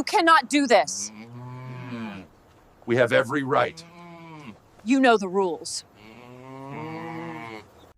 You cannot do this. We have every right. You know the rules.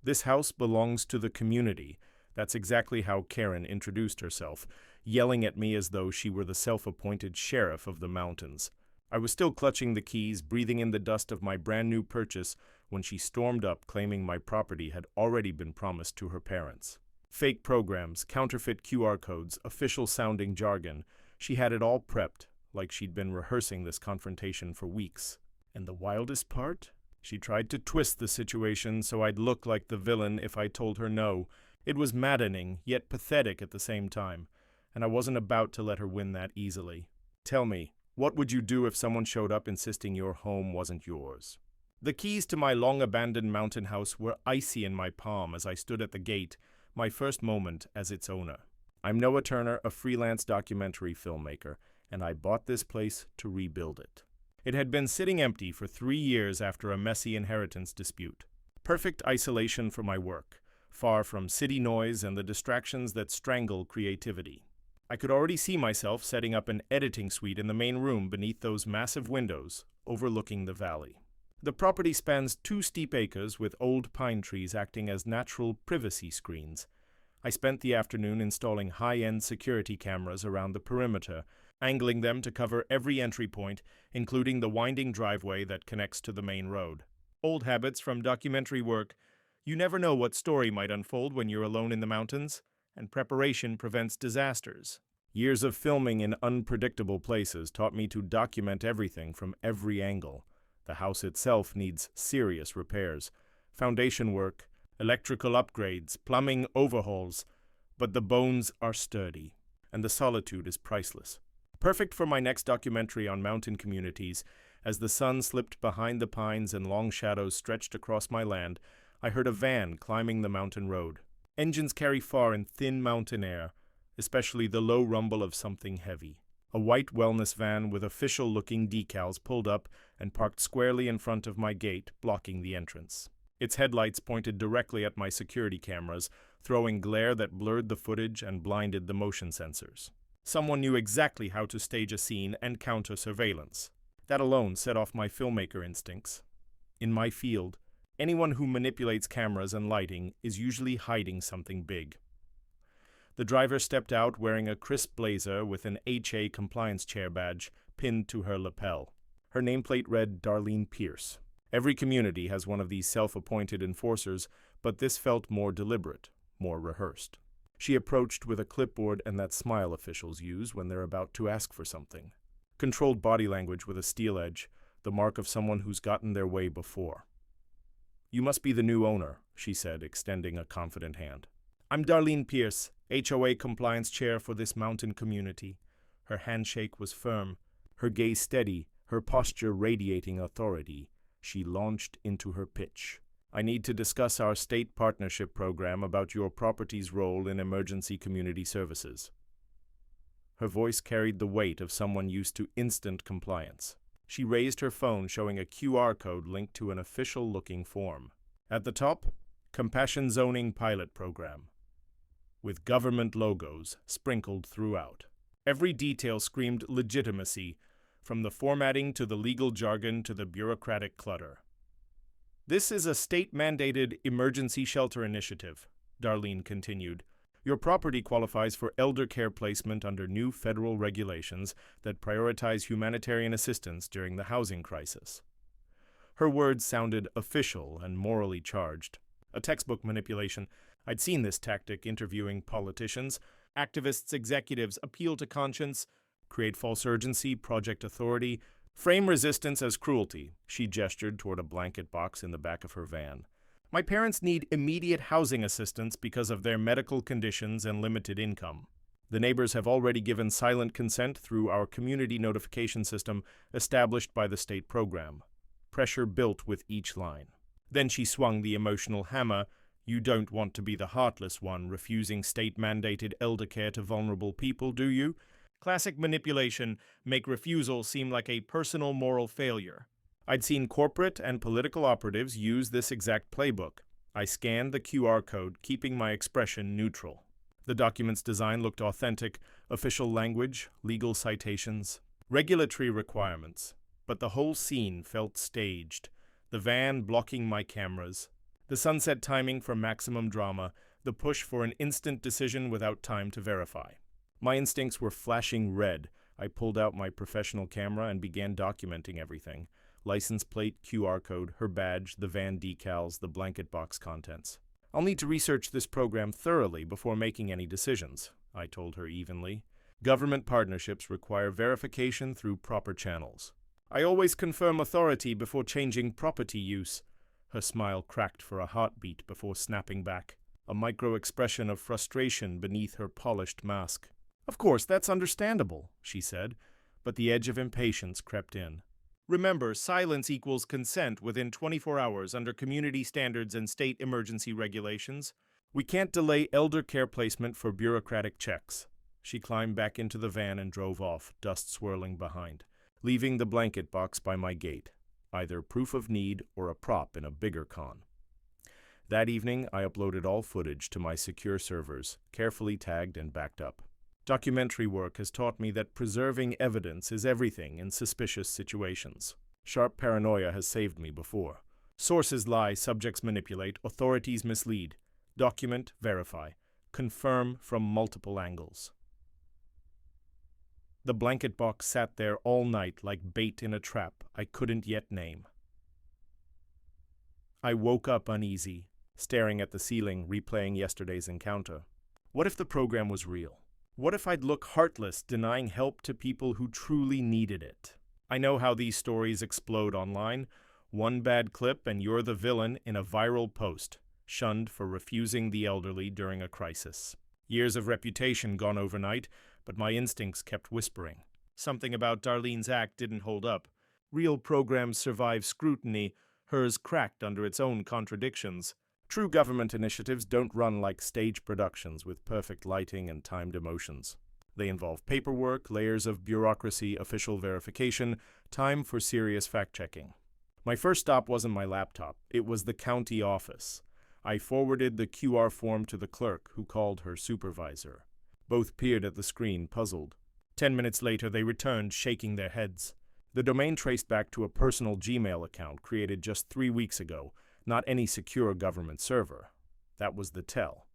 This house belongs to the community. That's exactly how Karen introduced herself, yelling at me as though she were the self-appointed sheriff of the mountains. I was still clutching the keys, breathing in the dust of my brand new purchase, when she stormed up claiming my property had already been promised to her parents. Fake programs, counterfeit QR codes, official-sounding jargon. She had it all prepped, like she'd been rehearsing this confrontation for weeks. And the wildest part? She tried to twist the situation so I'd look like the villain if I told her no. It was maddening, yet pathetic at the same time, and I wasn't about to let her win that easily. Tell me, what would you do if someone showed up insisting your home wasn't yours? The keys to my long-abandoned mountain house were icy in my palm as I stood at the gate, my first moment as its owner. I'm Noah Turner, a freelance documentary filmmaker, and I bought this place to rebuild it. It had been sitting empty for 3 years after a messy inheritance dispute. Perfect isolation for my work, far from city noise and the distractions that strangle creativity. I could already see myself setting up an editing suite in the main room beneath those massive windows overlooking the valley. The property spans 2 steep acres with old pine trees acting as natural privacy screens. I spent the afternoon installing high-end security cameras around the perimeter, angling them to cover every entry point, including the winding driveway that connects to the main road. Old habits from documentary work. You never know what story might unfold when you're alone in the mountains, and preparation prevents disasters. Years of filming in unpredictable places taught me to document everything from every angle. The house itself needs serious repairs, foundation work, electrical upgrades, plumbing overhauls, but the bones are sturdy, and the solitude is priceless. Perfect for my next documentary on mountain communities. As the sun slipped behind the pines and long shadows stretched across my land, I heard a van climbing the mountain road. Engines carry far in thin mountain air, especially the low rumble of something heavy. A white wellness van with official-looking decals pulled up and parked squarely in front of my gate, blocking the entrance. Its headlights pointed directly at my security cameras, throwing glare that blurred the footage and blinded the motion sensors. Someone knew exactly how to stage a scene and counter surveillance. That alone set off my filmmaker instincts. In my field, anyone who manipulates cameras and lighting is usually hiding something big. The driver stepped out wearing a crisp blazer with an HA compliance chair badge pinned to her lapel. Her nameplate read Darlene Pierce. Every community has one of these self-appointed enforcers, but this felt more deliberate, more rehearsed. She approached with a clipboard and that smile officials use when they're about to ask for something. Controlled body language with a steel edge, the mark of someone who's gotten their way before. "You must be the new owner," she said, extending a confident hand. "I'm Darlene Pierce, HOA compliance chair for this mountain community." Her handshake was firm, her gaze steady, her posture radiating authority. She launched into her pitch. "I need to discuss our state partnership program about your property's role in emergency community services." Her voice carried the weight of someone used to instant compliance. She raised her phone, showing a QR code linked to an official-looking form. At the top, Compassion Zoning Pilot Program, with government logos sprinkled throughout. Every detail screamed legitimacy, from the formatting to the legal jargon to the bureaucratic clutter. "This is a state-mandated emergency shelter initiative," Darlene continued. "Your property qualifies for elder care placement under new federal regulations that prioritize humanitarian assistance during the housing crisis." Her words sounded official and morally charged. A textbook manipulation. I'd seen this tactic interviewing politicians. Activists, executives appeal to conscience, create false urgency, project authority, frame resistance as cruelty. She gestured toward a blanket box in the back of her van. "My parents need immediate housing assistance because of their medical conditions and limited income. The neighbors have already given silent consent through our community notification system established by the state program." Pressure built with each line. Then she swung the emotional hammer. "You don't want to be the heartless one refusing state-mandated elder care to vulnerable people, do you?" Classic manipulation, make refusal seem like a personal moral failure. I'd seen corporate and political operatives use this exact playbook. I scanned the QR code, keeping my expression neutral. The document's design looked authentic, official language, legal citations, regulatory requirements. But the whole scene felt staged, the van blocking my cameras, the sunset timing for maximum drama, the push for an instant decision without time to verify. My instincts were flashing red. I pulled out my professional camera and began documenting everything. License plate, QR code, her badge, the van decals, the blanket box contents. I'll need to research this program thoroughly before making any decisions, I told her evenly. Government partnerships require verification through proper channels. I always confirm authority before changing property use. Her smile cracked for a heartbeat before snapping back, a micro-expression of frustration beneath her polished mask. Of course, that's understandable, she said, but the edge of impatience crept in. Remember, silence equals consent within 24 hours under community standards and state emergency regulations. We can't delay elder care placement for bureaucratic checks. She climbed back into the van and drove off, dust swirling behind, leaving the blanket box by my gate, either proof of need or a prop in a bigger con. That evening, I uploaded all footage to my secure servers, carefully tagged and backed up. Documentary work has taught me that preserving evidence is everything in suspicious situations. Sharp paranoia has saved me before. Sources lie, subjects manipulate, authorities mislead. Document, verify. Confirm from multiple angles. The blanket box sat there all night like bait in a trap I couldn't yet name. I woke up uneasy, staring at the ceiling, replaying yesterday's encounter. What if the program was real? What if I'd look heartless, denying help to people who truly needed it? I know how these stories explode online. One bad clip and you're the villain in a viral post, shunned for refusing the elderly during a crisis. Years of reputation gone overnight, but my instincts kept whispering. Something about Darlene's act didn't hold up. Real programs survive scrutiny, hers cracked under its own contradictions. True government initiatives don't run like stage productions with perfect lighting and timed emotions. They involve paperwork, layers of bureaucracy, official verification, time for serious fact-checking. My first stop wasn't my laptop. It was the county office. I forwarded the QR form to the clerk, who called her supervisor. Both peered at the screen, puzzled. 10 minutes later, they returned, shaking their heads. The domain traced back to a personal Gmail account created just 3 weeks ago, not any secure government server. That was the tell.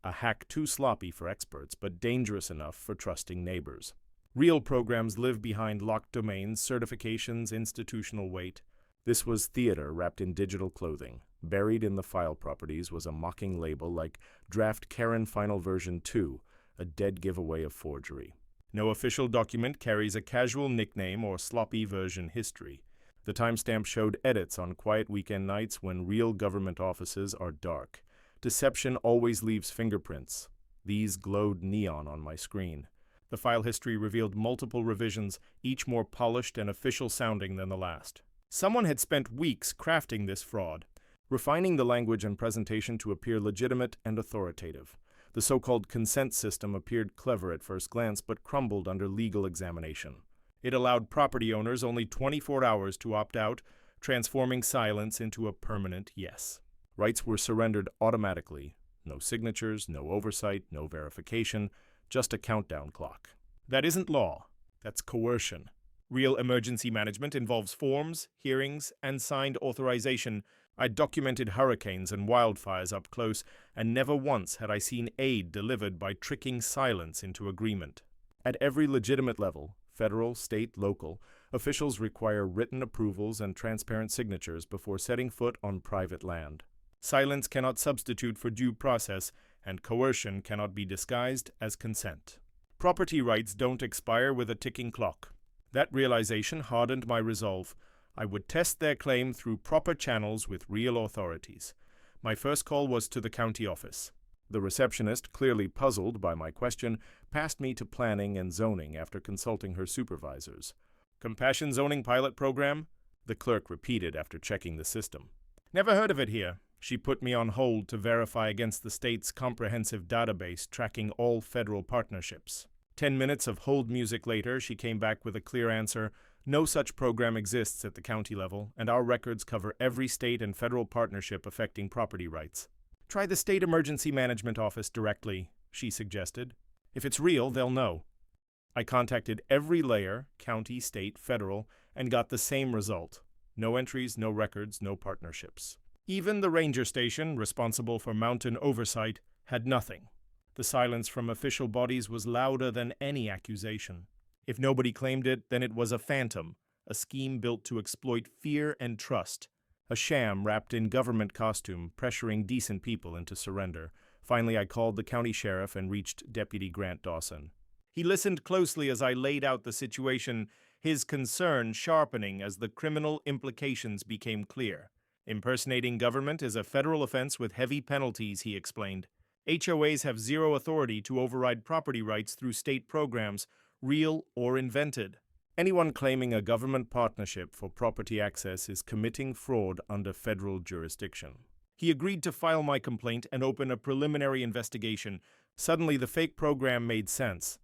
A hack too sloppy for experts, but dangerous enough for trusting neighbors. Real programs live behind locked domains, certifications, institutional weight. This was theater wrapped in digital clothing. Buried in the file properties was a mocking label like Draft Karen Final Version 2, a dead giveaway of forgery. No official document carries a casual nickname or sloppy version history. The timestamp showed edits on quiet weekend nights when real government offices are dark. Deception always leaves fingerprints. These glowed neon on my screen. The file history revealed multiple revisions, each more polished and official sounding than the last. Someone had spent weeks crafting this fraud, refining the language and presentation to appear legitimate and authoritative. The so-called consent system appeared clever at first glance, but crumbled under legal examination. It allowed property owners only 24 hours to opt out, transforming silence into a permanent yes. Rights were surrendered automatically. No signatures, no oversight, no verification, just a countdown clock. That isn't law. That's coercion. Real emergency management involves forms, hearings, and signed authorization. I documented hurricanes and wildfires up close, and never once had I seen aid delivered by tricking silence into agreement. At every legitimate level, federal, state, local, officials require written approvals and transparent signatures before setting foot on private land. Silence cannot substitute for due process, and coercion cannot be disguised as consent. Property rights don't expire with a ticking clock. That realization hardened my resolve. I would test their claim through proper channels with real authorities. My first call was to the county office. The receptionist, clearly puzzled by my question, passed me to planning and zoning after consulting her supervisors. Compassion Zoning Pilot Program? The clerk repeated after checking the system. Never heard of it here. She put me on hold to verify against the state's comprehensive database tracking all federal partnerships. 10 minutes of hold music later, she came back with a clear answer. No such program exists at the county level, and our records cover every state and federal partnership affecting property rights. Try the State Emergency Management Office directly. she suggested. If it's real, they'll know. I contacted every layer, county, state, federal, and got the same result. No entries, no records, no partnerships. Even the ranger station, responsible for mountain oversight, had nothing. The silence from official bodies was louder than any accusation. If nobody claimed it, then it was a phantom, a scheme built to exploit fear and trust, a sham wrapped in government costume, pressuring decent people into surrender. Finally, I called the county sheriff and reached Deputy Grant Dawson. He listened closely as I laid out the situation, his concern sharpening as the criminal implications became clear. Impersonating government is a federal offense with heavy penalties, he explained. HOAs have zero authority to override property rights through state programs, real or invented. Anyone claiming a government partnership for property access is committing fraud under federal jurisdiction. He agreed to file my complaint and open a preliminary investigation. Suddenly, the fake program made sense.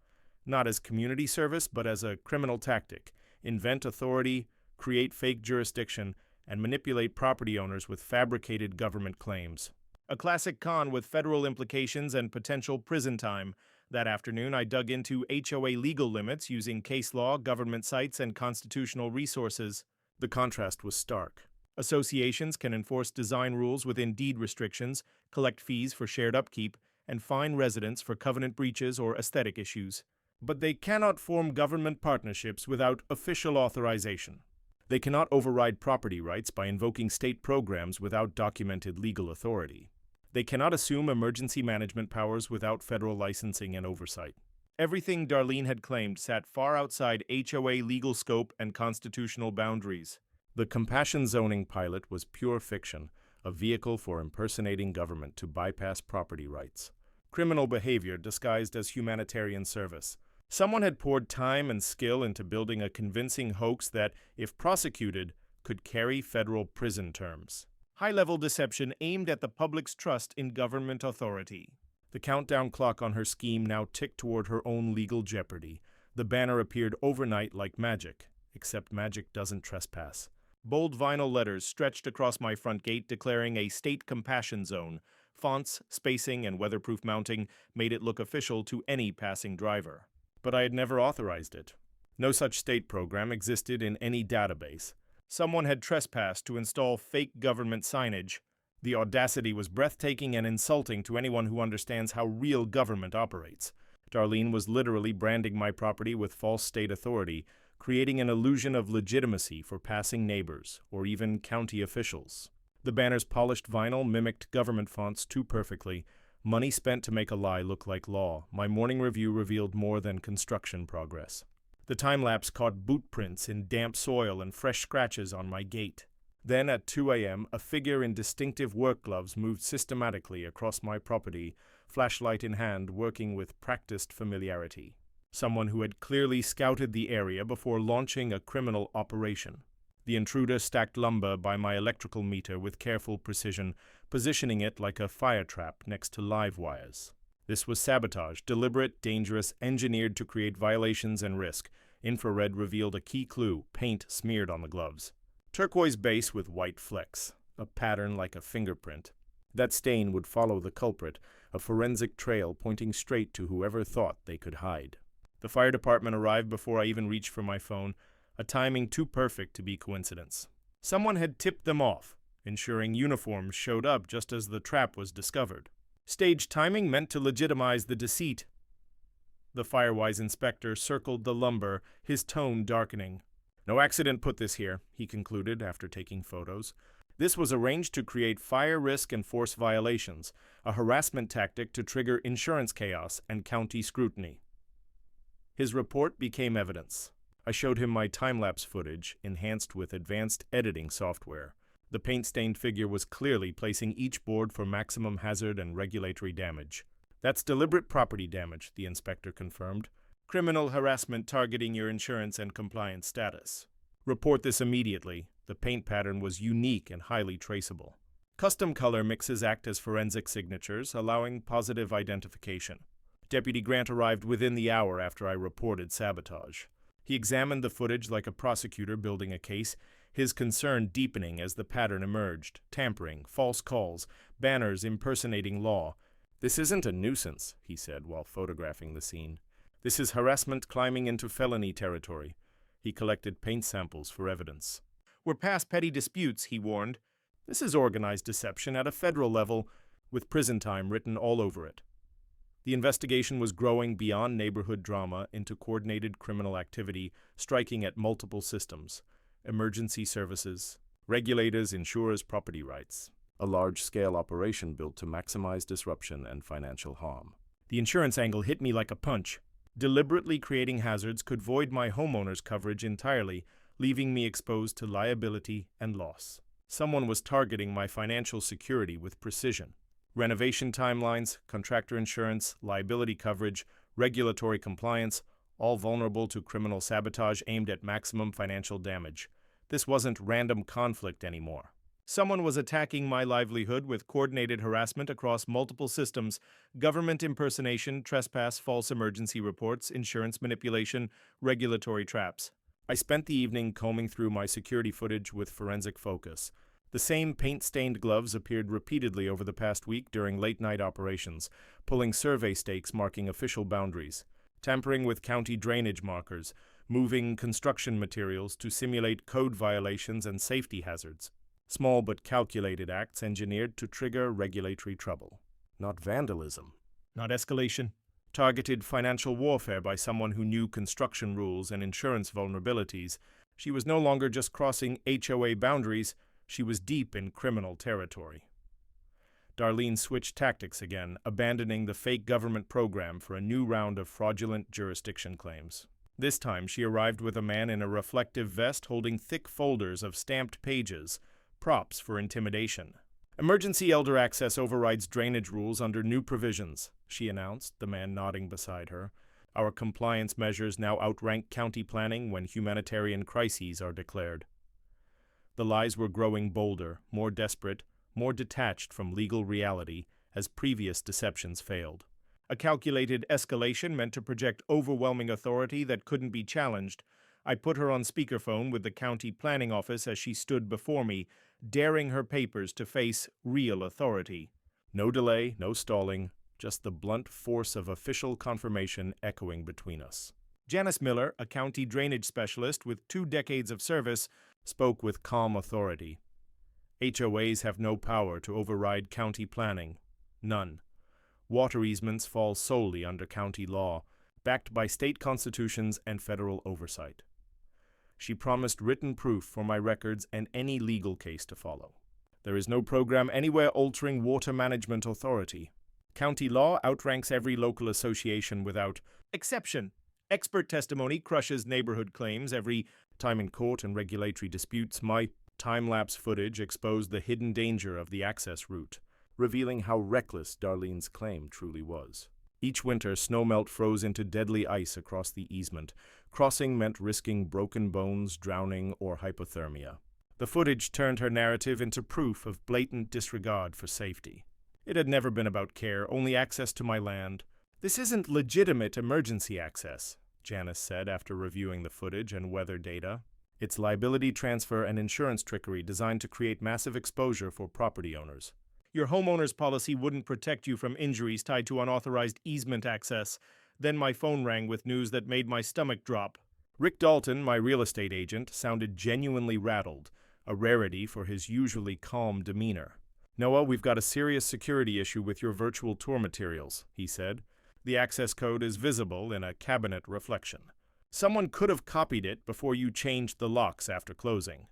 Not as community service, but as a criminal tactic. Invent authority, create fake jurisdiction, and manipulate property owners with fabricated government claims. A classic con with federal implications and potential prison time. That afternoon, I dug into HOA legal limits using case law, government sites, and constitutional resources. The contrast was stark. Associations can enforce design rules within deed restrictions, collect fees for shared upkeep, and fine residents for covenant breaches or aesthetic issues. But they cannot form government partnerships without official authorization. They cannot override property rights by invoking state programs without documented legal authority. They cannot assume emergency management powers without federal licensing and oversight. Everything Darlene had claimed sat far outside HOA legal scope and constitutional boundaries. The compassion zoning pilot was pure fiction, a vehicle for impersonating government to bypass property rights. Criminal behavior disguised as humanitarian service. Someone had poured time and skill into building a convincing hoax that, if prosecuted, could carry federal prison terms. High-level deception aimed at the public's trust in government authority. The countdown clock on her scheme now ticked toward her own legal jeopardy. The banner appeared overnight like magic, except magic doesn't trespass. Bold vinyl letters stretched across my front gate declaring a state compassion zone. Fonts, spacing, and weatherproof mounting made it look official to any passing driver. But I had never authorized it. No such state program existed in any database. Someone had trespassed to install fake government signage. The audacity was breathtaking and insulting to anyone who understands how real government operates. Darlene was literally branding my property with false state authority, creating an illusion of legitimacy for passing neighbors or even county officials. The banner's polished vinyl mimicked government fonts too perfectly. Money spent to make a lie look like law. My morning review revealed more than construction progress. The time-lapse caught boot prints in damp soil and fresh scratches on my gate. Then at 2 a.m., a figure in distinctive work gloves moved systematically across my property, flashlight in hand, working with practiced familiarity. Someone who had clearly scouted the area before launching a criminal operation. The intruder stacked lumber by my electrical meter with careful precision, positioning it like a fire trap next to live wires. This was sabotage, deliberate, dangerous, engineered to create violations and risk. Infrared revealed a key clue, paint smeared on the gloves. Turquoise base with white flecks, a pattern like a fingerprint. That stain would follow the culprit, a forensic trail pointing straight to whoever thought they could hide. The fire department arrived before I even reached for my phone, a timing too perfect to be coincidence. Someone had tipped them off, ensuring uniforms showed up just as the trap was discovered. Stage timing meant to legitimize the deceit. The Firewise inspector circled the lumber, his tone darkening. No accident put this here, he concluded after taking photos. This was arranged to create fire risk and force violations, a harassment tactic to trigger insurance chaos and county scrutiny. His report became evidence. I showed him my time-lapse footage, enhanced with advanced editing software. The paint-stained figure was clearly placing each board for maximum hazard and regulatory damage. That's deliberate property damage, the inspector confirmed. Criminal harassment targeting your insurance and compliance status. Report this immediately. The paint pattern was unique and highly traceable. Custom color mixes act as forensic signatures, allowing positive identification. Deputy Grant arrived within the hour after I reported sabotage. He examined the footage like a prosecutor building a case, his concern deepening as the pattern emerged. Tampering, false calls, banners impersonating law. "This isn't a nuisance," he said while photographing the scene. "This is harassment climbing into felony territory." He collected paint samples for evidence. "We're past petty disputes," he warned. "This is organized deception at a federal level, with prison time written all over it." The investigation was growing beyond neighborhood drama into coordinated criminal activity, striking at multiple systems: emergency services, regulators, insurers, property rights. A large-scale operation built to maximize disruption and financial harm. The insurance angle hit me like a punch. Deliberately creating hazards could void my homeowner's coverage entirely, leaving me exposed to liability and loss. Someone was targeting my financial security with precision. Renovation timelines, contractor insurance, liability coverage, regulatory compliance, all vulnerable to criminal sabotage aimed at maximum financial damage. This wasn't random conflict anymore. Someone was attacking my livelihood with coordinated harassment across multiple systems: government impersonation, trespass, false emergency reports, insurance manipulation, regulatory traps. I spent the evening combing through my security footage with forensic focus. The same paint-stained gloves appeared repeatedly over the past week during late-night operations, pulling survey stakes marking official boundaries, tampering with county drainage markers, moving construction materials to simulate code violations and safety hazards. Small but calculated acts engineered to trigger regulatory trouble. Not vandalism. Not escalation. Targeted financial warfare by someone who knew construction rules and insurance vulnerabilities. She was no longer just crossing HOA boundaries, she was deep in criminal territory. Darlene switched tactics again, abandoning the fake government program for a new round of fraudulent jurisdiction claims. This time she arrived with a man in a reflective vest holding thick folders of stamped pages, props for intimidation. "Emergency elder access overrides drainage rules under new provisions," she announced, the man nodding beside her. "Our compliance measures now outrank county planning when humanitarian crises are declared." The lies were growing bolder, more desperate, more detached from legal reality as previous deceptions failed. A calculated escalation meant to project overwhelming authority that couldn't be challenged. I put her on speakerphone with the county planning office as she stood before me, daring her papers to face real authority. No delay, no stalling, just the blunt force of official confirmation echoing between us. Janice Miller, a county drainage specialist with 2 decades of service, spoke with calm authority. HOAs have no power to override county planning. None. Water easements fall solely under county law, backed by state constitutions and federal oversight. She promised written proof for my records and any legal case to follow. There is no program anywhere altering water management authority. County law outranks every local association without exception. Expert testimony crushes neighborhood claims every time in court and regulatory disputes. My time-lapse footage exposed the hidden danger of the access route, revealing how reckless Darlene's claim truly was. Each winter, snowmelt froze into deadly ice across the easement. Crossing meant risking broken bones, drowning, or hypothermia. The footage turned her narrative into proof of blatant disregard for safety. It had never been about care, only access to my land. "This isn't legitimate emergency access," Janice said after reviewing the footage and weather data. "It's liability transfer and insurance trickery designed to create massive exposure for property owners. Your homeowner's policy wouldn't protect you from injuries tied to unauthorized easement access." Then my phone rang with news that made my stomach drop. Rick Dalton, my real estate agent, sounded genuinely rattled, a rarity for his usually calm demeanor. "Noah, we've got a serious security issue with your virtual tour materials," he said. "The access code is visible in a cabinet reflection. Someone could have copied it before you changed the locks after closing."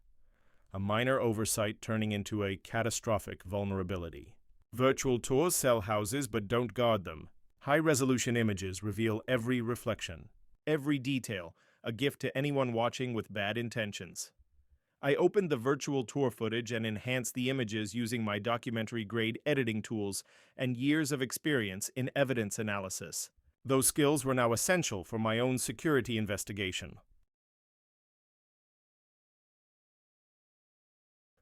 A minor oversight turning into a catastrophic vulnerability. Virtual tours sell houses but don't guard them. High-resolution images reveal every reflection, every detail, a gift to anyone watching with bad intentions. I opened the virtual tour footage and enhanced the images using my documentary-grade editing tools and years of experience in evidence analysis. Those skills were now essential for my own security investigation.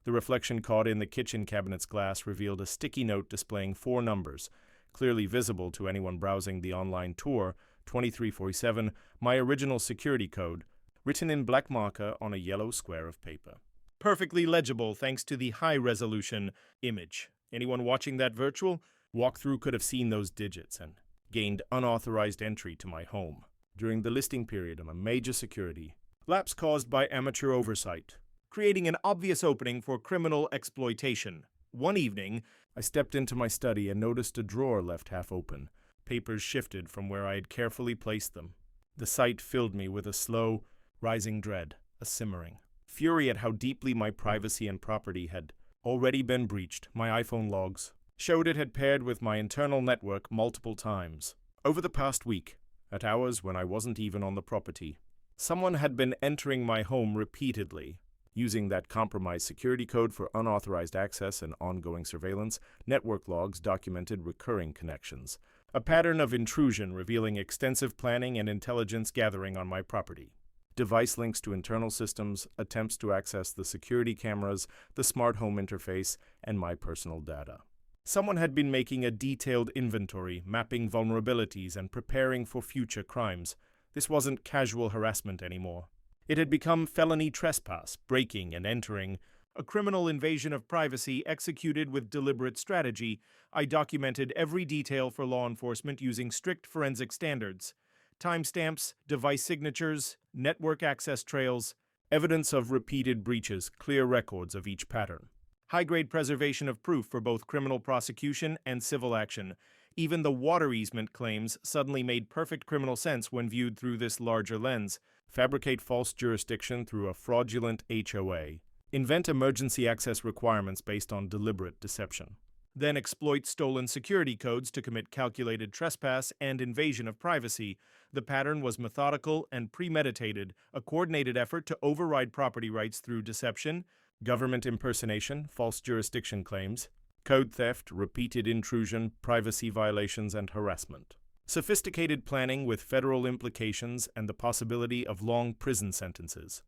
The reflection caught in the kitchen cabinet's glass revealed a sticky note displaying 4 numbers, clearly visible to anyone browsing the online tour: 2347, my original security code, written in black marker on a yellow square of paper. Perfectly legible thanks to the high-resolution image. Anyone watching that virtual Walkthrough could have seen those digits and gained unauthorized entry to my home during the listing period of a major security lapse caused by amateur oversight, creating an obvious opening for criminal exploitation. One evening, I stepped into my study and noticed a drawer left half open, papers shifted from where I had carefully placed them. The sight filled me with a slow, rising dread, a simmering fury at how deeply my privacy and property had already been breached. My iPhone logs showed it had paired with my internal network multiple times. Over the past week, at hours when I wasn't even on the property, someone had been entering my home repeatedly, using that compromised security code for unauthorized access and ongoing surveillance. Network logs documented recurring connections, a pattern of intrusion revealing extensive planning and intelligence gathering on my property. Device links to internal systems, attempts to access the security cameras, the smart home interface, and my personal data. Someone had been making a detailed inventory, mapping vulnerabilities and preparing for future crimes. This wasn't casual harassment anymore. It had become felony trespass, breaking and entering, a criminal invasion of privacy executed with deliberate strategy. I documented every detail for law enforcement using strict forensic standards. Timestamps, device signatures, network access trails, evidence of repeated breaches, clear records of each pattern. High-grade preservation of proof for both criminal prosecution and civil action. Even the water easement claims suddenly made perfect criminal sense when viewed through this larger lens. Fabricate false jurisdiction through a fraudulent HOA. Invent emergency access requirements based on deliberate deception. Then exploit stolen security codes to commit calculated trespass and invasion of privacy. The pattern was methodical and premeditated, a coordinated effort to override property rights through deception, government impersonation, false jurisdiction claims, code theft, repeated intrusion, privacy violations, and harassment. Sophisticated planning with federal implications and the possibility of long prison sentences.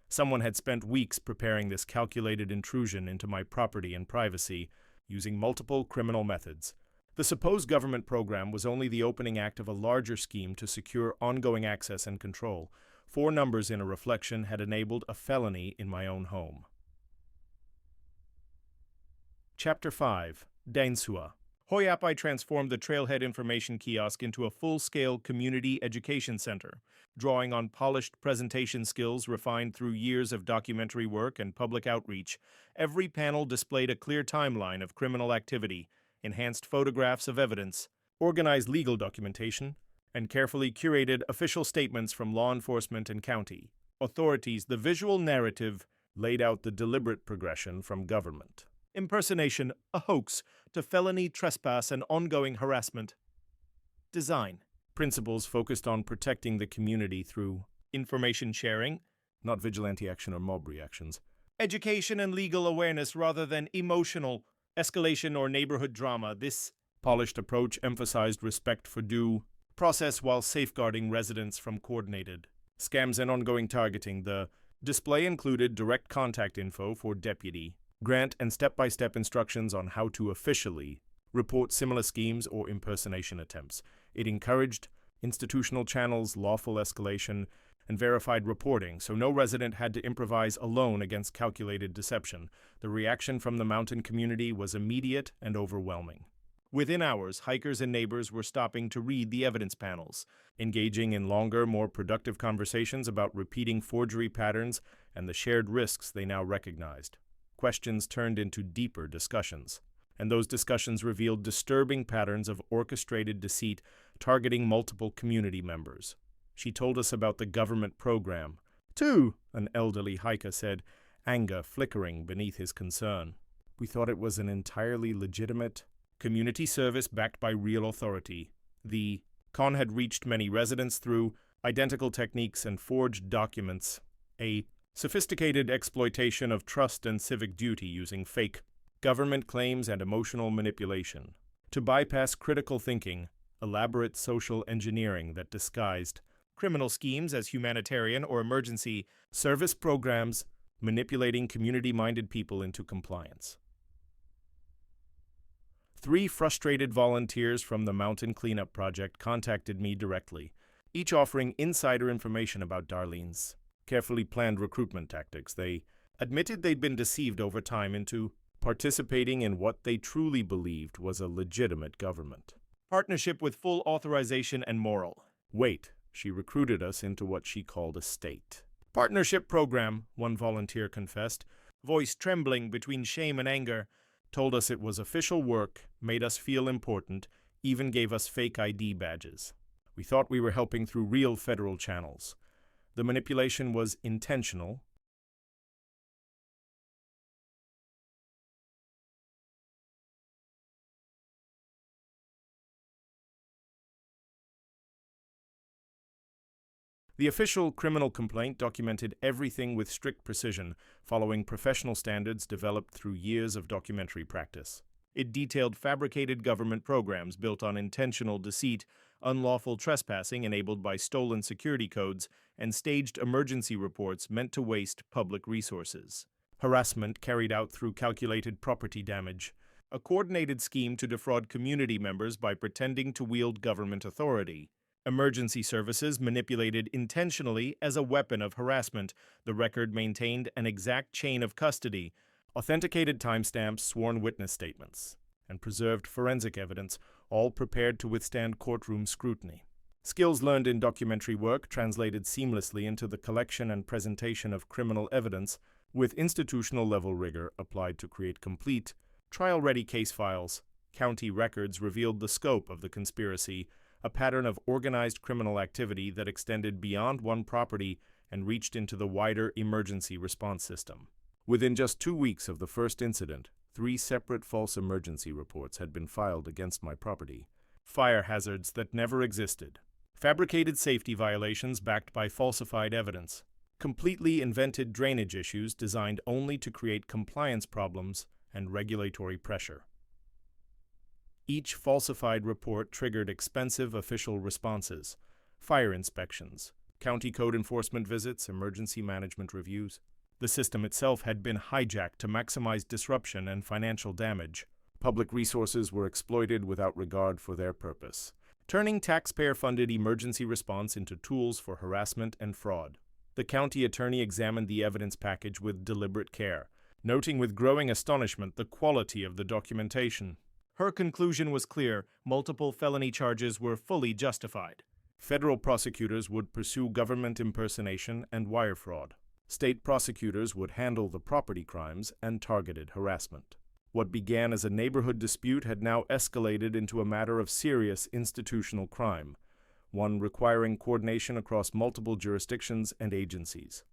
Someone had spent weeks preparing this calculated intrusion into my property and privacy, using multiple criminal methods. The supposed government program was only the opening act of a larger scheme to secure ongoing access and control. 4 numbers in a reflection had enabled a felony in my own home. Chapter 5. Dainsua. Hoyapai transformed the Trailhead Information Kiosk into a full-scale community education center, drawing on polished presentation skills refined through years of documentary work and public outreach. Every panel displayed a clear timeline of criminal activity, enhanced photographs of evidence, organized legal documentation, and carefully curated official statements from law enforcement and county authorities. The visual narrative laid out the deliberate progression from government impersonation, a hoax, to felony trespass and ongoing harassment. Design. Principles focused on protecting the community through information sharing, not vigilante action or mob reactions. Education and legal awareness rather than emotional escalation or neighborhood drama. This polished approach emphasized respect for due process while safeguarding residents from coordinated scams and ongoing targeting. The display included direct contact info for deputy grant and step-by-step instructions on how to officially report similar schemes or impersonation attempts. It encouraged institutional channels, lawful escalation, and verified reporting, so no resident had to improvise alone against calculated deception. The reaction from the mountain community was immediate and overwhelming. Within hours, hikers and neighbors were stopping to read the evidence panels, engaging in longer, more productive conversations about repeating forgery patterns and the shared risks they now recognized. Questions turned into deeper discussions, and those discussions revealed disturbing patterns of orchestrated deceit targeting multiple community members. She told us about the government program, too, an elderly hiker said, anger flickering beneath his concern. We thought it was an entirely legitimate community service backed by real authority. The con had reached many residents through identical techniques and forged documents, a sophisticated exploitation of trust and civic duty using fake government claims and emotional manipulation to bypass critical thinking, elaborate social engineering that disguised criminal schemes as humanitarian or emergency service programs, manipulating community-minded people into compliance. 3 frustrated volunteers from the Mountain Cleanup Project contacted me directly, each offering insider information about Darlene's carefully planned recruitment tactics. They admitted they'd been deceived over time into participating in what they truly believed was a legitimate government. Partnership with full authorization and moral. Wait, she recruited us into what she called a state. Partnership program, one volunteer confessed, voice trembling between shame and anger, told us it was official work, made us feel important, even gave us fake ID badges. We thought we were helping through real federal channels. The manipulation was intentional. The official criminal complaint documented everything with strict precision, following professional standards developed through years of documentary practice. It detailed fabricated government programs built on intentional deceit, unlawful trespassing enabled by stolen security codes, and staged emergency reports meant to waste public resources. Harassment carried out through calculated property damage. A coordinated scheme to defraud community members by pretending to wield government authority. Emergency services manipulated intentionally as a weapon of harassment. The record maintained an exact chain of custody, authenticated timestamps, sworn witness statements, and preserved forensic evidence, all prepared to withstand courtroom scrutiny. Skills learned in documentary work translated seamlessly into the collection and presentation of criminal evidence, with institutional-level rigor applied to create complete, trial-ready case files. County records revealed the scope of the conspiracy, a pattern of organized criminal activity that extended beyond one property and reached into the wider emergency response system. Within just 2 weeks of the first incident, 3 separate false emergency reports had been filed against my property. Fire hazards that never existed. Fabricated safety violations backed by falsified evidence. Completely invented drainage issues designed only to create compliance problems and regulatory pressure. Each falsified report triggered expensive official responses, fire inspections, county code enforcement visits, emergency management reviews. The system itself had been hijacked to maximize disruption and financial damage. Public resources were exploited without regard for their purpose, turning taxpayer-funded emergency response into tools for harassment and fraud. The county attorney examined the evidence package with deliberate care, noting with growing astonishment the quality of the documentation. Her conclusion was clear: multiple felony charges were fully justified. Federal prosecutors would pursue government impersonation and wire fraud. State prosecutors would handle the property crimes and targeted harassment. What began as a neighborhood dispute had now escalated into a matter of serious institutional crime, one requiring coordination across multiple jurisdictions and agencies.